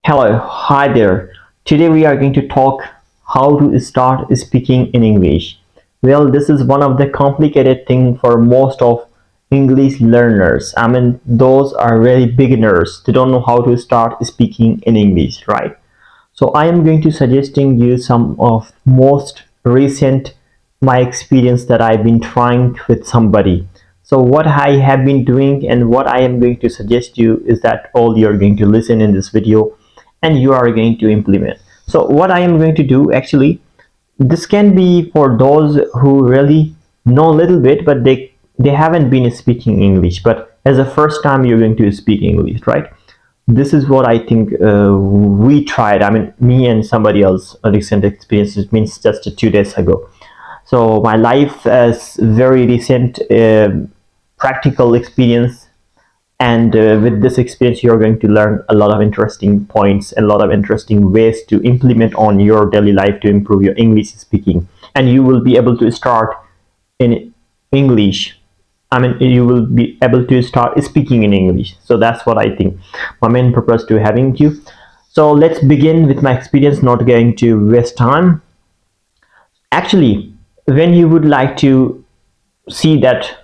Hello, hi there. Today we are going to talk how to start speaking in English. Well, this is one of the complicated thing for most of English learners. I mean, those are really beginners. They don't know how to start speaking in English, right? So I am going to suggesting you some of most recent my experience that I've been trying with somebody. So what I have been doing and what I am going to suggest you is that all you're going to listen in this video and you are going to implement. So what I am going to do actually, this can be for those who really know a little bit but they haven't been speaking English, but as a first time you're going to speak English, right? This is what I think we tried. I mean, me and somebody else, a recent experience. It means just 2 days ago. So my life is very recent practical experience, and with this experience you're going to learn a lot of interesting points and a lot of interesting ways to implement on your daily life to improve your English speaking, and you will be able to start in English. I mean, you will be able to start speaking in English. So that's what I think my main purpose to having you. So let's begin with my experience, not going to waste time. Actually, when you would like to see that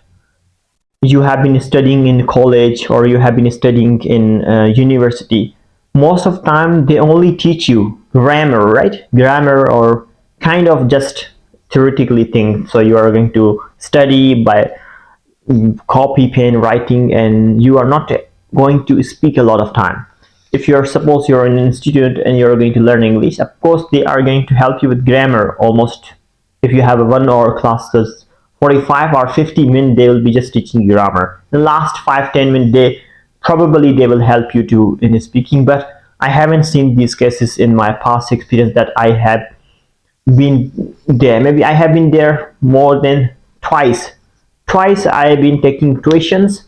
you have been studying in college or you have been studying in university, most of the time they only teach you grammar, right? Grammar, or kind of just theoretically thing. So you are going to study by copy pen writing, and you are not going to speak a lot of time. If you're suppose you're in an institute and you're going to learn English, of course they are going to help you with grammar almost. If you have a 1 hour class, that's 45 or 50 minutes they will be just teaching grammar. The last 5-10 minutes they will help you to in speaking. But I haven't seen these cases in my past experience that I have been there. Maybe I have been there more than twice I have been taking tuitions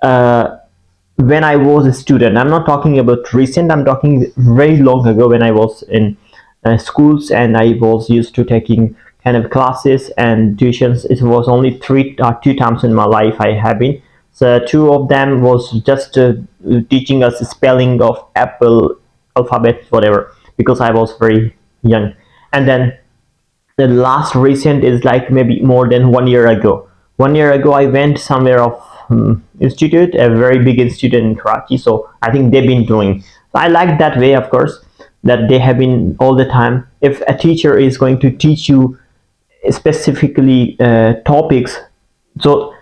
when I was a student. I'm not talking about recent, I'm talking very long ago when I was in schools and I was used to taking kind of classes and tuitions. It was only two times in my life I have been. So two of them was just teaching us spelling of Apple alphabet, whatever, because I was very young. And then the last recent is like maybe more than 1 year ago. 1 year ago I went somewhere of institute, a very big institute in Karachi. So I think they've been doing, I like that way, of course, that they have been all the time. If a teacher is going to teach you specifically topics, so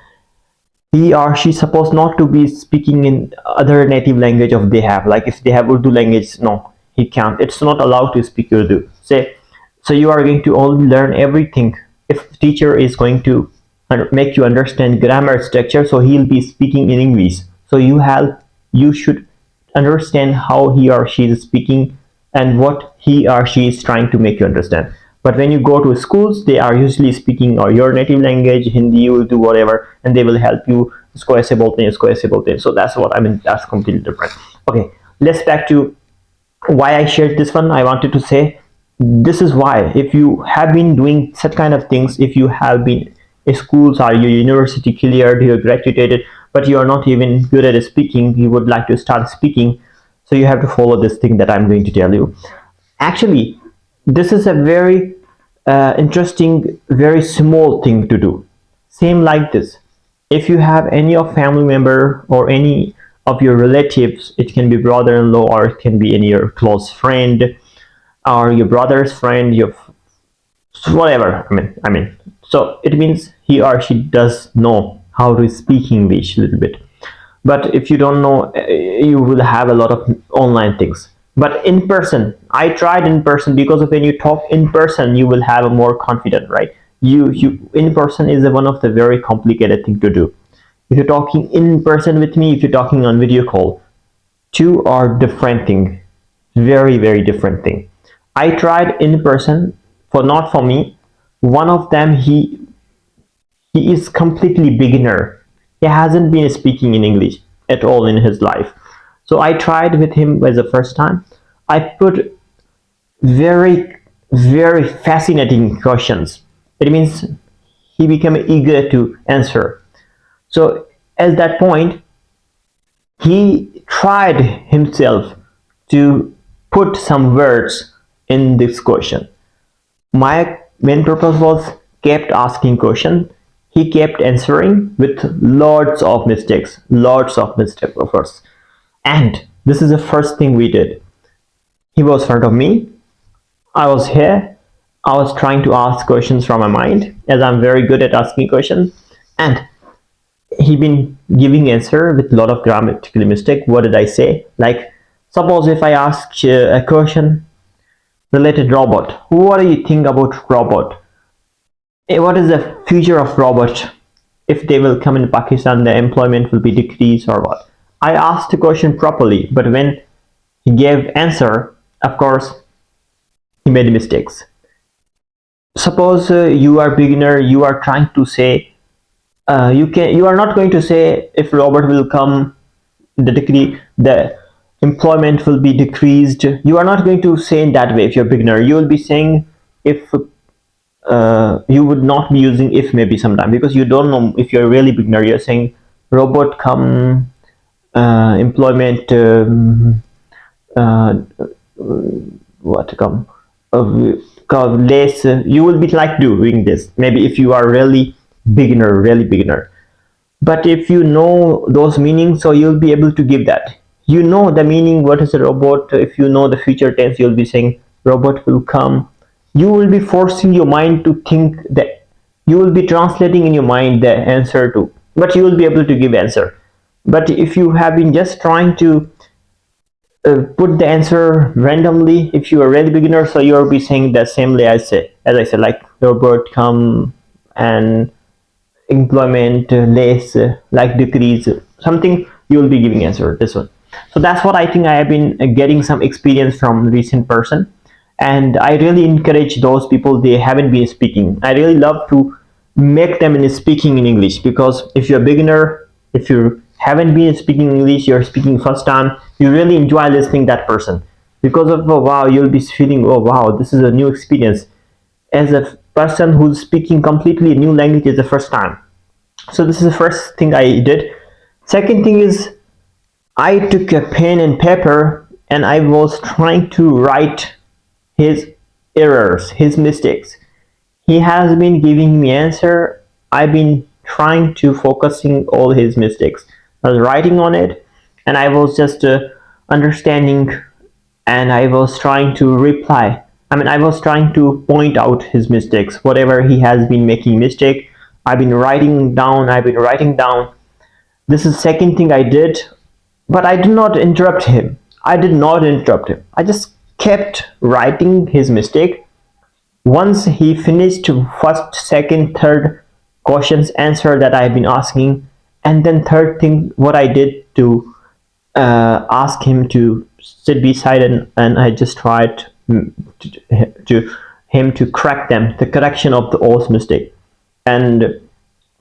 he or she supposed not to be speaking in other native language of they have, like if they have Urdu language, no, he can't, it's not allowed to speak Urdu, say. So you are going to only learn everything. If teacher is going to make you understand grammar structure, so he'll be speaking in English. So you should understand how he or she is speaking and what he or she is trying to make you understand. But when you go to schools, they are usually speaking or your native language, Hindi, Urdu, whatever, and they will help you. So that's what I mean. That's completely different. Okay, let's back to why I shared this one. I wanted to say this is why, if you have been doing such kind of things, if you have been schools or your university cleared, you're graduated, but you are not even good at speaking, you would like to start speaking, so you have to follow this thing that I'm going to tell you. Actually, this is a very interesting, very small thing to do. Same like this. If you have any of family member or any of your relatives, it can be brother-in-law or it can be any your close friend or your brother's friend, your whatever. I mean, so it means he or she does know how to speak English a little bit. But if you don't know, you will have a lot of online things. But in person, I tried in person, because when you talk in person, you will have a more confident, right? You in person is one of the very complicated thing to do. If you're talking in person with me, if you're talking on video call, two are different thing, very different thing. I tried in person, for not for me. One of them, he is completely beginner. He hasn't been speaking in English at all in his life. So I tried with him as the first time. I put very fascinating questions. It means he became eager to answer. So at that point, he tried himself to put some words in this question. My main purpose was kept asking question. He kept answering with lots of mistakes of course. And this is the first thing we did. He was in front of me. I was here. I was trying to ask questions from my mind, as I'm very good at asking questions. And he been giving answer with a lot of grammatical mistake. What did I say? Like, suppose if I ask a question related robot, what do you think about robot? What is the future of robot? If they will come in Pakistan, the employment will be decreased or what? I asked the question properly, but when he gave answer, of course, he made mistakes. Suppose you are beginner, you are trying to say, you are not going to say if robot will come, the employment will be decreased. You are not going to say in that way. If you're beginner, you will be saying if you would not be using if maybe sometime, because you don't know. If you're really beginner, you're saying robot come, employment what come less. You will be like doing this maybe if you are really beginner. But if you know those meanings, so you'll be able to give that. You know the meaning, what is a robot. If you know the future tense, you'll be saying robot will come. You will be forcing your mind to think that you will be translating in your mind the answer to, but you will be able to give answer. But if you have been just trying to put the answer randomly, if you are really beginner, so you'll be saying the same way as I said, like robot come and employment less, like decrease something, you will be giving answer this one. So that's what I think. I have been getting some experience from recent person, and I really encourage those people they haven't been speaking. I really love to make them in speaking in English, because if you're a beginner, if you haven't been speaking English, you're speaking first time, you really enjoy listening that person, because of oh, wow, you'll be feeling oh wow, this is a new experience as a person who's speaking completely new language is the first time. So this is the first thing I did. Second thing is I took a pen and paper and I was trying to write his errors, his mistakes. He has been giving me answer. I've been trying to focusing all his mistakes. I was writing on it, and I was just understanding, and I was trying to reply. I was trying to point out his mistakes, whatever he has been making mistake. I've been writing down. This is second thing I did, but I did not interrupt him. I just kept writing his mistake. Once he finished first, second, third questions answer that I've been asking, and then third thing what I did to ask him to sit beside, and I just tried to him to correct them, the correction of the old mistake. And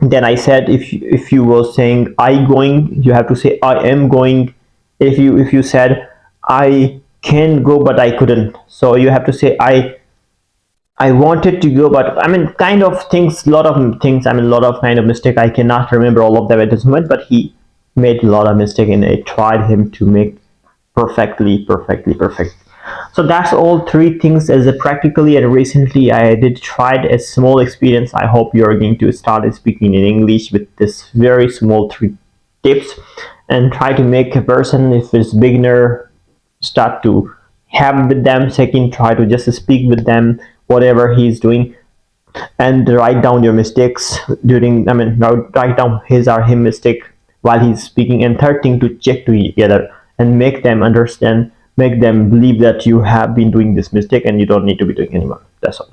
then I said, if you were saying I going, you have to say I am going. If you said I can go but I couldn't, so you have to say I wanted to go, but kind of things, lot of things, a lot of kind of mistake. I cannot remember all of them at this moment, but he made a lot of mistake, and I tried him to make perfect. So that's all three things as a practically, and recently I did tried a small experience. I hope you're going to start speaking in English with this very small three tips, and try to make a person, if it's beginner, start to have with them. Second, try to just speak with them whatever he's doing, and write down your mistakes during, write down his or him mistake while he's speaking. And third thing, to check together and make them understand, make them believe that you have been doing this mistake and you don't need to be doing anymore. That's all.